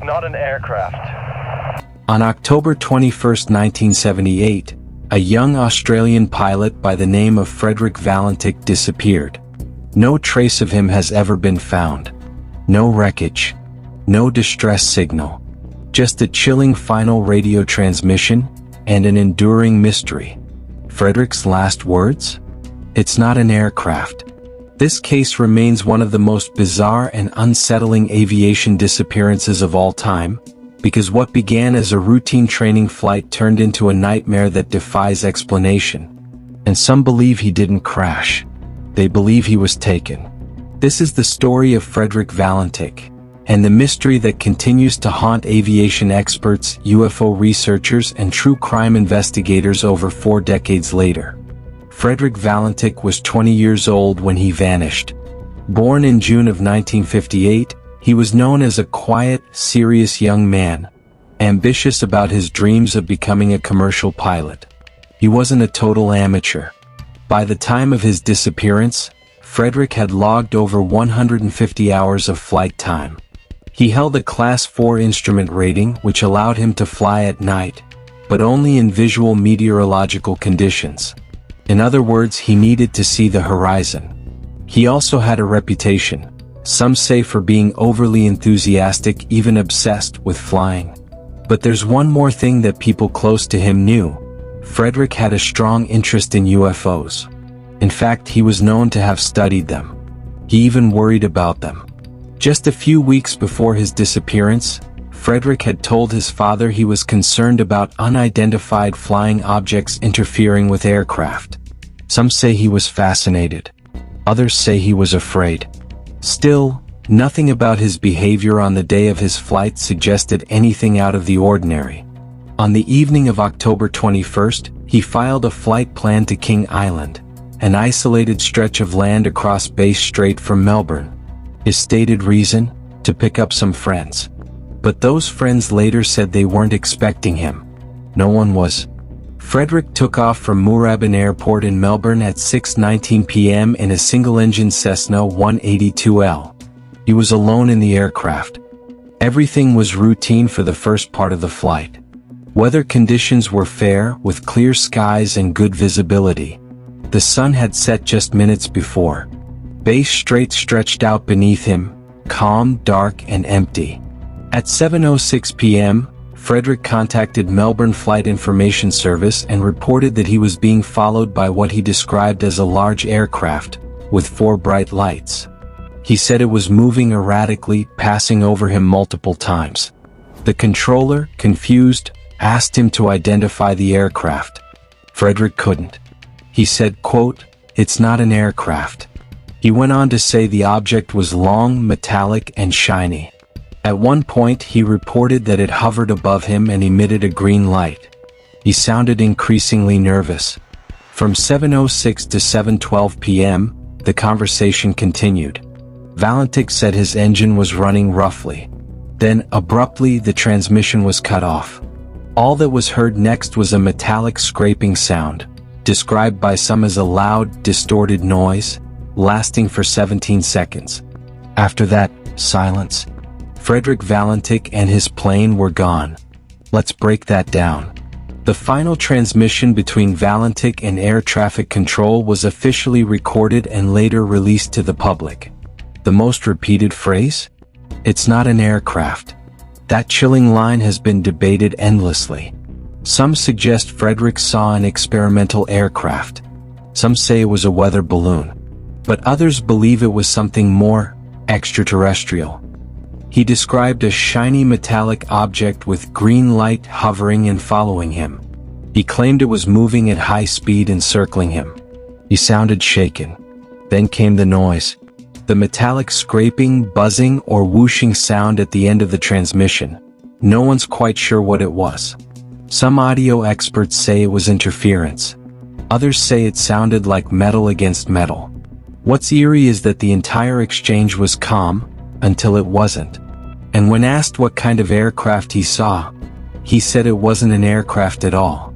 not an aircraft. On October 21, 1978, a young Australian pilot by the name of Frederick Valentich disappeared. No trace of him has ever been found. No wreckage. No distress signal. Just a chilling final radio transmission and an enduring mystery. Frederick's last words? It's not an aircraft. This case remains one of the most bizarre and unsettling aviation disappearances of all time, because what began as a routine training flight turned into a nightmare that defies explanation. And some believe he didn't crash. They believe he was taken. This is the story of Frederick Valentich, and the mystery that continues to haunt aviation experts, UFO researchers, and true crime investigators over 4 decades later. Frederick Valentich was 20 years old when he vanished. Born in June of 1958, he was known as a quiet, serious young man, ambitious about his dreams of becoming a commercial pilot. He wasn't a total amateur. By the time of his disappearance, Frederick had logged over 150 hours of flight time. He held a Class 4 instrument rating which allowed him to fly at night, but only in visual meteorological conditions. In other words, he needed to see the horizon. He also had a reputation, some say for being overly enthusiastic, even obsessed with flying. But there's one more thing that people close to him knew. Frederick had a strong interest in UFOs. In fact, he was known to have studied them. He even worried about them. Just a few weeks before his disappearance, Frederick had told his father he was concerned about unidentified flying objects interfering with aircraft. Some say he was fascinated. Others say he was afraid. Still, nothing about his behavior on the day of his flight suggested anything out of the ordinary. On the evening of October 21st, he filed a flight plan to King Island, an isolated stretch of land across Bass Strait from Melbourne. His stated reason? To pick up some friends. But those friends later said they weren't expecting him. No one was. Frederick took off from Moorabbin Airport in Melbourne at 6:19 p.m. in a single-engine Cessna 182L. He was alone in the aircraft. Everything was routine for the first part of the flight. Weather conditions were fair, with clear skies and good visibility. The sun had set just minutes before. Bass Strait stretched out beneath him, calm, dark, and empty. At 7:06 p.m., Frederick contacted Melbourne Flight Information Service and reported that he was being followed by what he described as a large aircraft, with 4 bright lights. He said it was moving erratically, passing over him multiple times. The controller, confused, asked him to identify the aircraft. Frederick couldn't. He said, quote, "It's not an aircraft." He went on to say the object was long, metallic, and shiny. At one point, he reported that it hovered above him and emitted a green light. He sounded increasingly nervous. From 7:06 to 7:12 p.m., the conversation continued. Valentich said his engine was running roughly. Then, abruptly, the transmission was cut off. All that was heard next was a metallic scraping sound, described by some as a loud, distorted noise, lasting for 17 seconds. After that, silence. Frederick Valentich and his plane were gone. Let's break that down. The final transmission between Valentich and air traffic control was officially recorded and later released to the public. The most repeated phrase? It's not an aircraft. That chilling line has been debated endlessly. Some suggest Frederick saw an experimental aircraft. Some say it was a weather balloon. But others believe it was something more extraterrestrial. He described a shiny metallic object with green light hovering and following him. He claimed it was moving at high speed and circling him. He sounded shaken. Then came the noise. The metallic scraping, buzzing, or whooshing sound at the end of the transmission. No one's quite sure what it was. Some audio experts say it was interference. Others say it sounded like metal against metal. What's eerie is that the entire exchange was calm, until it wasn't. And when asked what kind of aircraft he saw, he said it wasn't an aircraft at all.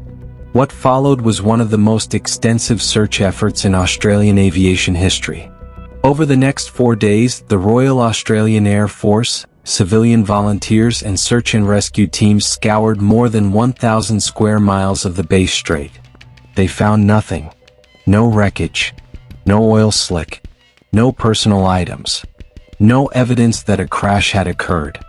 What followed was one of the most extensive search efforts in Australian aviation history. Over the next 4 days, the Royal Australian Air Force, civilian volunteers and search and rescue teams scoured more than 1,000 square miles of the Bass Strait. They found nothing. No wreckage. No oil slick. No personal items. No evidence that a crash had occurred.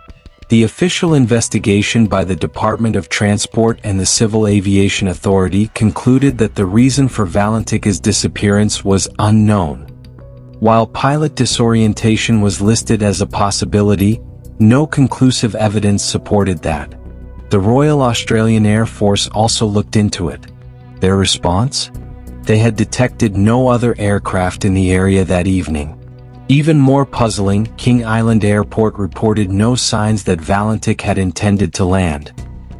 The official investigation by the Department of Transport and the Civil Aviation Authority concluded that the reason for Valentich's disappearance was unknown. While pilot disorientation was listed as a possibility, no conclusive evidence supported that. The Royal Australian Air Force also looked into it. Their response? They had detected no other aircraft in the area that evening. Even more puzzling, King Island Airport reported no signs that Valentich had intended to land.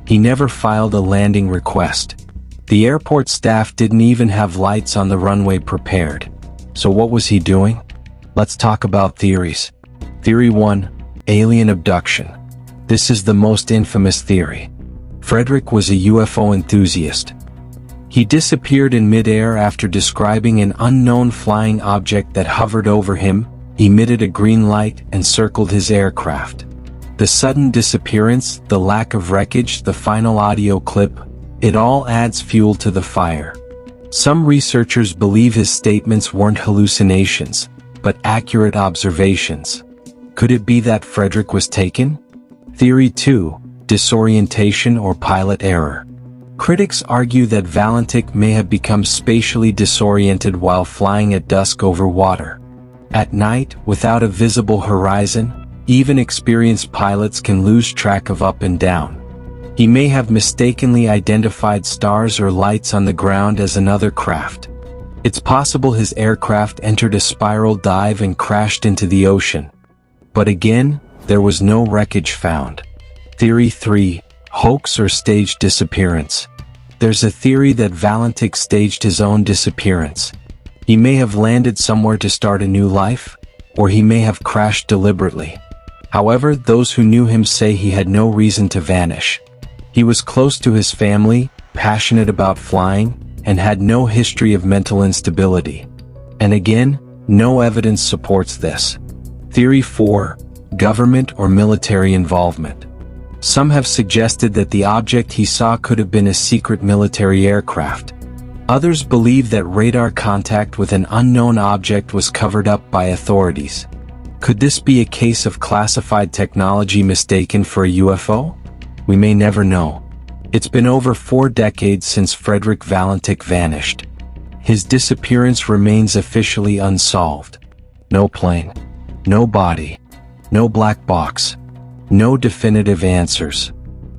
He never filed a landing request. The airport staff didn't even have lights on the runway prepared. So what was he doing? Let's talk about theories. Theory 1. Alien abduction. This is the most infamous theory. Frederick was a UFO enthusiast. He disappeared in midair after describing an unknown flying object that hovered over him, emitted a green light, and circled his aircraft. The sudden disappearance, the lack of wreckage, the final audio clip, it all adds fuel to the fire. Some researchers believe his statements weren't hallucinations, but accurate observations. Could it be that Frederick was taken? Theory 2. Disorientation or pilot error. Critics argue that Valentich may have become spatially disoriented while flying at dusk over water. At night, without a visible horizon, even experienced pilots can lose track of up and down. He may have mistakenly identified stars or lights on the ground as another craft. It's possible his aircraft entered a spiral dive and crashed into the ocean. But again, there was no wreckage found. Theory 3. Hoax or staged disappearance. There's a theory that Valentich staged his own disappearance. He may have landed somewhere to start a new life, or he may have crashed deliberately. However, those who knew him say he had no reason to vanish. He was close to his family, passionate about flying, and had no history of mental instability. And again, no evidence supports this. Theory 4. Government or military involvement. Some have suggested that the object he saw could have been a secret military aircraft. Others believe that radar contact with an unknown object was covered up by authorities. Could this be a case of classified technology mistaken for a UFO? We may never know. It's been over 4 decades since Frederick Valentich vanished. His disappearance remains officially unsolved. No plane. No body. No black box. No definitive answers.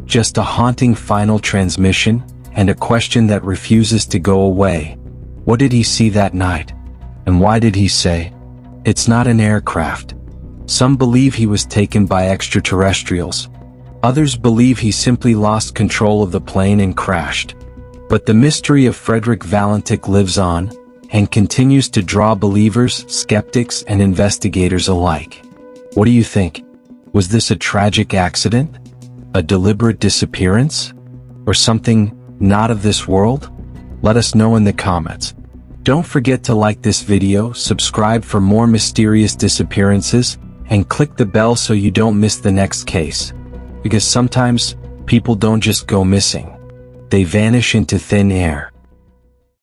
Just a haunting final transmission, and a question that refuses to go away. What did he see that night? And why did he say, "It's not an aircraft"? Some believe he was taken by extraterrestrials. Others believe he simply lost control of the plane and crashed. But the mystery of Frederick Valentich lives on, and continues to draw believers, skeptics, and investigators alike. What do you think? Was this a tragic accident? A deliberate disappearance? Or something not of this world? Let us know in the comments. Don't forget to like this video, subscribe for more mysterious disappearances, and click the bell so you don't miss the next case. Because sometimes, people don't just go missing. They vanish into thin air.